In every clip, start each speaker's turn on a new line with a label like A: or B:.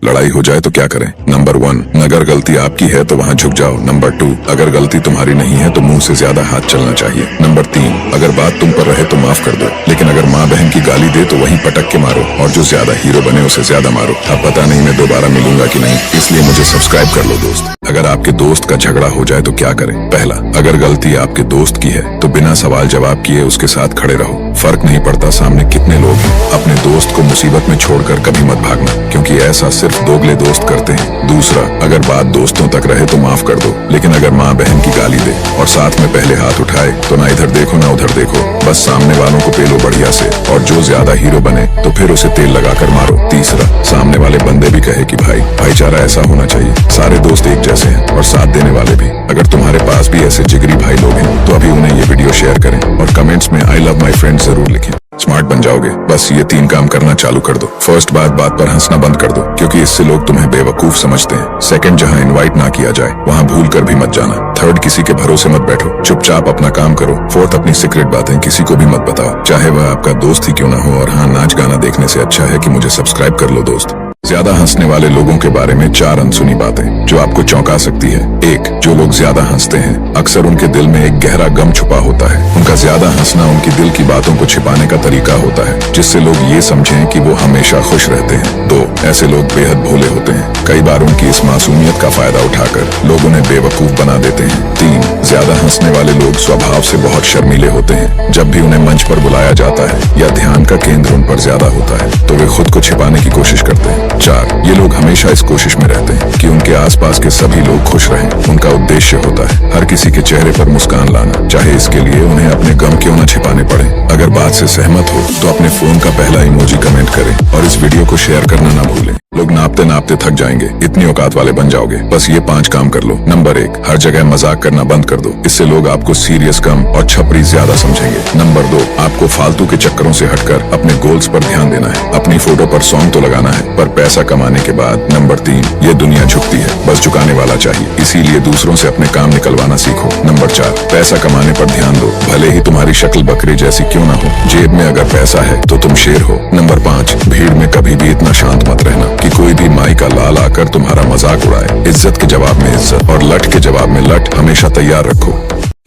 A: लड़ाई हो जाए तो क्या करें? नंबर 1, अगर गलती आपकी है तो वहाँ झुक जाओ। नंबर 2, अगर गलती तुम्हारी नहीं है तो मुंह से ज्यादा हाथ चलना चाहिए। नंबर 3, अगर बात तुम पर रहे तो माफ कर दो, लेकिन अगर माँ बहन की गाली दे तो वहीं पटक के मारो, और जो ज्यादा हीरो बने उसे ज्यादा मारो। अब पता नहीं मैं दोबारा मिलूंगा कि नहीं, इसलिए मुझे सब्सक्राइब कर लो दोस्त। अगर आपके दोस्त का झगड़ा हो जाए तो क्या करें? पहला, अगर गलती आपके दोस्त की है तो बिना सवाल जवाब किए उसके साथ खड़े रहो। फर्क नहीं पड़ता सामने कितने लोग हैं, अपने दोस्त को मुसीबत में छोड़कर कभी मत भागना, क्योंकि ऐसा सिर्फ दोगले दोस्त करते हैं। दूसरा, अगर बात दोस्तों तक रहे तो माफ कर दो, लेकिन अगर माँ बहन की गाली दे और साथ में पहले हाथ उठाए तो ना इधर देखो ना उधर देखो, बस सामने वालों को पेलो बढ़िया से, और जो ज्यादा हीरो बने तो फिर उसे तेल लगाकर मारो। तीसरा, सामने वाले बंदे भी कहे कि भाई भाईचारा ऐसा होना चाहिए, सारे दोस्त एक जैसे हैं और साथ देने वाले भी। अगर तुम्हारे पास भी ऐसे जिगरी भाई लोग हैं तो अभी उन्हें ये वीडियो शेयर करें और कमेंट्स में आई लव माई फ्रेंड जरूर लिखें। स्मार्ट बन जाओगे, बस ये 3 काम करना चालू कर दो। फर्स्ट, बात पर हंसना बंद कर दो, क्योंकि इससे लोग तुम्हें बेवकूफ समझते हैं। सेकंड, जहां इनवाइट ना किया जाए वहां भूल कर भी मत जाना। थर्ड, किसी के भरोसे मत बैठो, चुपचाप अपना काम करो। फोर्थ, अपनी सीक्रेट बातें किसी को भी मत बताओ, चाहे वह आपका दोस्त ही क्यों ना हो। और हाँ, नाच गाना देखने से अच्छा है कि मुझे सब्सक्राइब कर लो दोस्त। ज्यादा हंसने वाले लोगों के बारे में 4 अनसुनी बातें जो आपको चौंका सकती है। 1, जो लोग ज्यादा हंसते हैं अक्सर उनके दिल में एक गहरा गम छुपा होता है। उनका ज्यादा हंसना उनकी दिल की बातों को छिपाने का तरीका होता है, जिससे लोग ये समझें कि वो हमेशा खुश रहते हैं। 2, ऐसे लोग बेहद भोले होते हैं, कई बार उनकी इस मासूमियत का फायदा उठाकर लोग उन्हें बेवकूफ बना देते हैं। 3, ज्यादा हंसने वाले लोग स्वभाव से बहुत शर्मीले होते हैं। जब भी उन्हें मंच पर बुलाया जाता है या ध्यान का केंद्र उन पर ज्यादा होता है तो वे खुद को छिपाने की कोशिश करते हैं। 4, ये लोग हमेशा इस कोशिश में रहते हैं कि उनके आसपास के सभी लोग खुश रहें। उनका उद्देश्य होता है हर किसी के चेहरे पर मुस्कान लाना, चाहे इसके लिए उन्हें अपने गम क्यों न छिपाने पड़े। अगर बात से सहमत हो तो अपने फोन का पहला इमोजी कमेंट करें और इस वीडियो को शेयर करना ना भूलें। लोग नापते नापते थक जाएंगे, इतनी औकात वाले बन जाओगे। बस ये 5 काम कर लो। नंबर 1, हर जगह मजाक करना बंद कर दो, इससे लोग आपको सीरियस कम और छपरी ज्यादा समझेंगे। नंबर 2, आपको फालतू के चक्करों से हटकर अपने गोल्स पर ध्यान देना है। अपनी फोटो पर सॉन्ग तो लगाना है, पर पैसा कमाने के बाद। नंबर 3, ये दुनिया झुकती है, बस झुकाने वाला चाहिए, इसीलिए दूसरों से अपने काम निकलवाना सीखो। नंबर 4, पैसा कमाने पर ध्यान दो, भले ही तुम्हारी शक्ल बकरे जैसी क्यों ना हो, जेब में अगर पैसा है तो तुम शेर हो। नंबर 5, भीड़ में कभी भी इतना शांत मत रहना कि कोई भी माई का लाल आकर तुम्हारा मजाक उड़ाए। इज्जत के जवाब में इज्जत और लट के जवाब में लट हमेशा तैयार रखो।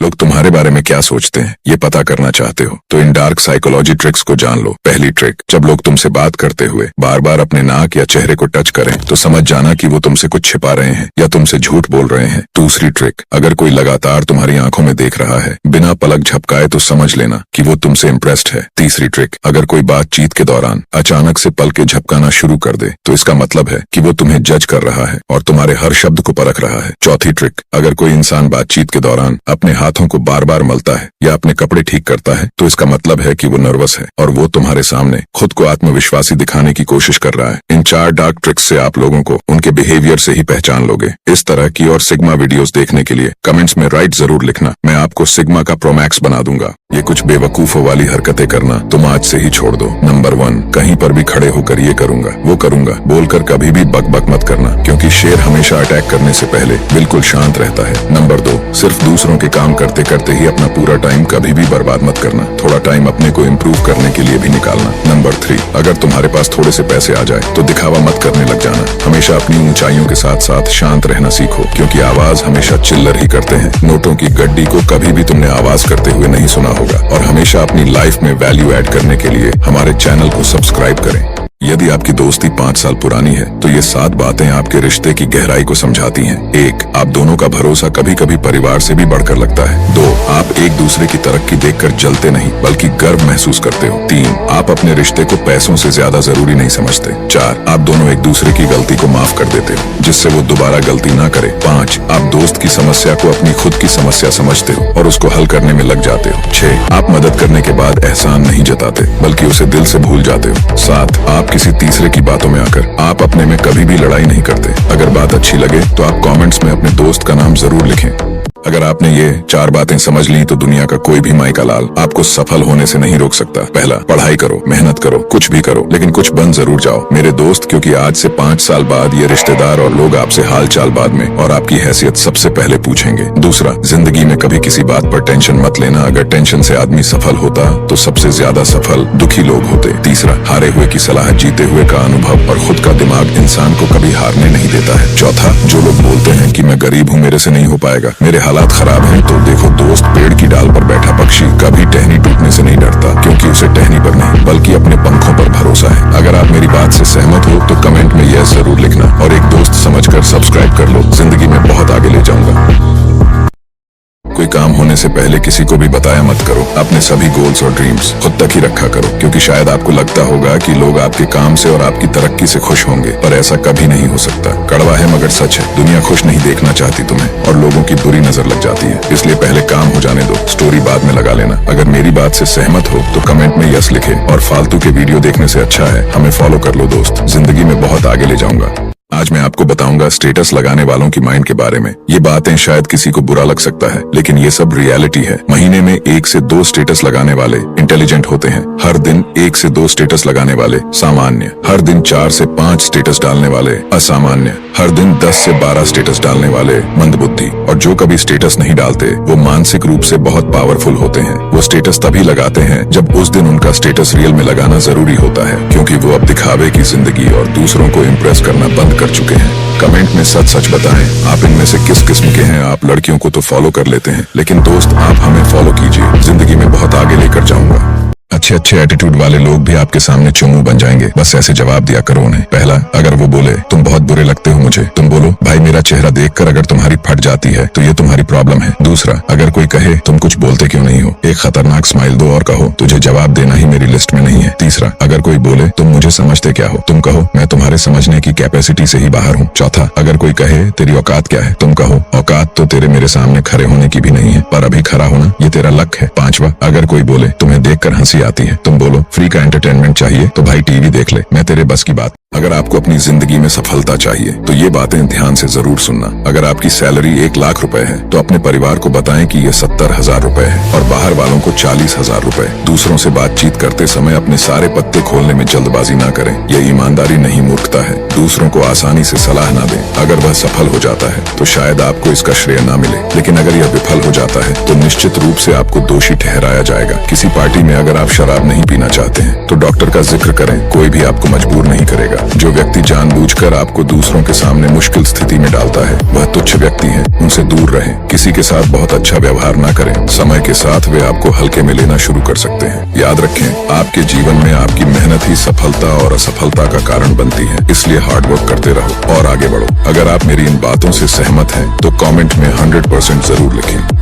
A: लोग तुम्हारे बारे में क्या सोचते हैं ये पता करना चाहते हो तो इन डार्क साइकोलॉजी ट्रिक्स को जान लो। पहली ट्रिक, जब लोग तुमसे बात करते हुए बार बार अपने नाक या चेहरे को टच करें तो समझ जाना कि वो तुमसे कुछ छिपा रहे हैं या तुमसे झूठ बोल रहे हैं। दूसरी ट्रिक, अगर कोई लगातार तुम्हारी आंखों में देख रहा है बिना पलक झपकाए तो समझ लेना कि वो तुमसे इम्प्रेस्ड है। तीसरी ट्रिक, अगर कोई बातचीत के दौरान अचानक से पलकें झपकाना शुरू कर दे तो इसका मतलब है कि वो तुम्हें जज कर रहा है और तुम्हारे हर शब्द को परख रहा है। चौथी ट्रिक, अगर कोई इंसान बातचीत के दौरान अपने हाथों को बार बार मलता है या अपने कपड़े ठीक करता है तो इसका मतलब है कि वो नर्वस है और वो तुम्हारे सामने खुद को आत्मविश्वासी दिखाने की कोशिश कर रहा है। इन 4 डार्क ट्रिक्स से आप लोगों को उनके बिहेवियर से ही पहचान लोगे। इस तरह की और सिग्मा वीडियोस देखने के लिए कमेंट्स में राइट जरूर लिखना, मैं आपको सिग्मा का प्रोमैक्स बना दूंगा। ये कुछ बेवकूफों वाली हरकतें करना तुम आज से ही छोड़ दो। नंबर 1, कहीं पर भी खड़े होकर ये करूंगा वो करूंगा बोलकर कभी भी बक बक मत करना, क्योंकि शेर हमेशा अटैक करने से पहले बिल्कुल शांत रहता है। नंबर 2, सिर्फ दूसरों के काम करते करते ही अपना पूरा टाइम कभी भी बर्बाद मत करना, थोड़ा टाइम अपने को इम्प्रूव करने के लिए भी निकालना। नंबर 3, अगर तुम्हारे पास थोड़े से पैसे आ जाए तो दिखावा मत करने लग जाना, हमेशा अपनी ऊंचाइयों के साथ साथ शांत रहना सीखो, क्योंकि आवाज हमेशा चिल्लर ही करते हैं। नोटों की गड्डी को कभी भी तुमने आवाज करते हुए नहीं सुना होगा। और हमेशा अपनी लाइफ में वैल्यू ऐड करने के लिए हमारे चैनल को सब्सक्राइब करें। यदि आपकी दोस्ती 5 साल पुरानी है तो ये 7 बातें आपके रिश्ते की गहराई को समझाती हैं। 1, आप दोनों का भरोसा कभी कभी परिवार से भी बढ़कर लगता है। 2, आप एक दूसरे की तरक्की देखकर जलते नहीं बल्कि गर्व महसूस करते हो। 3, आप अपने रिश्ते को पैसों से ज्यादा जरूरी नहीं समझते। 4, आप दोनों एक दूसरे की गलती को माफ कर देते हो जिससे वो दोबारा गलती ना करे। 5, आप दोस्त की समस्या को अपनी खुद की समस्या समझते हो और उसको हल करने में लग जाते हो। 6, आप मदद करने के बाद एहसान नहीं जताते बल्कि उसे दिल से भूल जाते हो। 7, आप किसी तीसरे की बातों में आकर आप अपने में कभी भी लड़ाई नहीं करते। अगर बात अच्छी लगे तो आप कमेंट्स में अपने दोस्त का नाम जरूर लिखें। अगर आपने ये 4 बातें समझ ली तो दुनिया का कोई भी माई का लाल आपको सफल होने से नहीं रोक सकता। पहला, पढ़ाई करो, मेहनत करो, कुछ भी करो, लेकिन कुछ बन जरूर जाओ मेरे दोस्त, क्योंकि आज से 5 साल बाद ये रिश्तेदार और लोग आपसे हाल चाल बाद में और आपकी हैसियत सबसे पहले पूछेंगे। दूसरा, जिंदगी में कभी किसी बात पर टेंशन मत लेना, अगर टेंशन से आदमी सफल होता तो सबसे ज्यादा सफल दुखी लोग होते। तीसरा, हारे हुए की सलाह जीते हुए का अनुभव और खुद का दिमाग इंसान को कभी देता है। चौथा, जो लोग बोलते हैं कि मैं गरीब हूँ, मेरे से नहीं हो पाएगा, मेरे हालात खराब हैं, तो देखो दोस्त, पेड़ की डाल पर बैठा पक्षी कभी टहनी टूटने से नहीं डरता, क्योंकि उसे टहनी पर नहीं बल्कि अपने पंखों पर भरोसा है। अगर आप मेरी बात से सहमत हो तो कमेंट में यस जरूर लिखना और एक दोस्त समझकर सब्सक्राइब कर लो। जिंदगी में बहुत आगे ले जाऊंगा। कोई काम होने से पहले किसी को भी बताया मत करो। अपने सभी गोल्स और ड्रीम्स खुद तक ही रखा करो, क्योंकि शायद आपको लगता होगा कि लोग आपके काम से और आपकी तरक्की से खुश होंगे, पर ऐसा कभी नहीं हो सकता। कड़वा है मगर सच है, दुनिया खुश नहीं देखना चाहती तुम्हें और लोगों की बुरी नजर लग जाती है। इसलिए पहले काम हो जाने दो, स्टोरी बाद में लगा लेना। अगर मेरी बात से सहमत हो तो कमेंट में यस लिखे और फालतू के वीडियो देखने से अच्छा है हमें फॉलो कर लो दोस्त। जिंदगी में बहुत आगे ले जाऊंगा। आज मैं आपको बताऊंगा स्टेटस लगाने वालों की माइंड के बारे में। ये बातें शायद किसी को बुरा लग सकता है, लेकिन ये सब रियलिटी है। महीने में 1 से 2 स्टेटस लगाने वाले इंटेलिजेंट होते हैं। हर दिन 1 से 2 स्टेटस लगाने वाले सामान्य। हर दिन 4 से 5 स्टेटस डालने वाले असामान्य। हर दिन 10 से 12 स्टेटस डालने वाले मंदबुद्धि। और जो कभी स्टेटस नहीं डालते वो मानसिक रूप से बहुत पावरफुल होते हैं। वो स्टेटस तभी लगाते हैं जब उस दिन उनका स्टेटस रियल में लगाना जरूरी होता है, क्योंकि वो अब दिखावे की जिंदगी और दूसरों को इम्प्रेस करना बंद कर चुके हैं। कमेंट में सच सच बताएं, आप इनमें से किस किस्म के हैं। आप लड़कियों को तो फॉलो कर लेते हैं, लेकिन दोस्त आप हमें फॉलो कीजिए, जिंदगी में बहुत आगे लेकर जाऊंगा। अच्छे एटीट्यूड वाले लोग भी आपके सामने चुम्मू बन जाएंगे, बस ऐसे जवाब दिया करो उन्हें। पहला, अगर वो बोले तुम बहुत बुरे लगते हो मुझे, तुम बोलो भाई मेरा चेहरा देखकर अगर तुम्हारी फट जाती है तो ये तुम्हारी प्रॉब्लम है। दूसरा, अगर कोई कहे तुम कुछ बोलते क्यों नहीं हो, एक खतरनाक स्माइल दो और कहो तुझे जवाब देना ही मेरी लिस्ट में नहीं है। तीसरा, अगर कोई बोले तुम मुझे समझते क्या हो, तुम कहो मैं तुम्हारे समझने की कैपेसिटी से ही बाहर हूँ। चौथा, अगर कोई कहे तेरी औकात क्या है, तुम कहो औकात तो तेरे मेरे सामने खड़े होने की भी नहीं है, पर अभी खड़ा होना ये तेरा लक है। पांचवा, अगर कोई बोले तुम्हें देखकर हंसी आती है, तुम बोलो फ्री का एंटरटेनमेंट चाहिए तो भाई टीवी देख ले, मैं तेरे बस की बात। अगर आपको अपनी जिंदगी में सफलता चाहिए तो ये बातें ध्यान से जरूर सुनना। अगर आपकी सैलरी 1 लाख रुपए है तो अपने परिवार को बताएं कि ये 70,000 रुपए है और बाहर वालों को 40,000 रुपए। दूसरों से बातचीत करते समय अपने सारे पत्ते खोलने में जल्दबाजी ना करें, ये ईमानदारी नहीं मूर्खता है। दूसरों को आसानी से सलाह ना दें। अगर वह सफल हो जाता है तो शायद आपको इसका श्रेय ना मिले, लेकिन अगर यह विफल हो जाता है तो निश्चित रूप से आपको दोषी ठहराया जाएगा। किसी पार्टी में अगर आप शराब नहीं पीना चाहते हैं तो डॉक्टर का जिक्र करें, कोई भी आपको मजबूर नहीं करेगा। जो व्यक्ति जानबूझकर आपको दूसरों के सामने मुश्किल स्थिति में डालता है वह तुच्छ व्यक्ति है, उनसे दूर रहें। किसी के साथ बहुत अच्छा व्यवहार ना करें, समय के साथ वे आपको हल्के में लेना शुरू कर सकते हैं। याद रखें, आपके जीवन में आपकी मेहनत ही सफलता और असफलता का कारण बनती है, इसलिए हार्डवर्क करते रहो और आगे बढ़ो। अगर आप मेरी इन बातों से सहमत हैं तो कमेंट में 100% जरूर लिखें।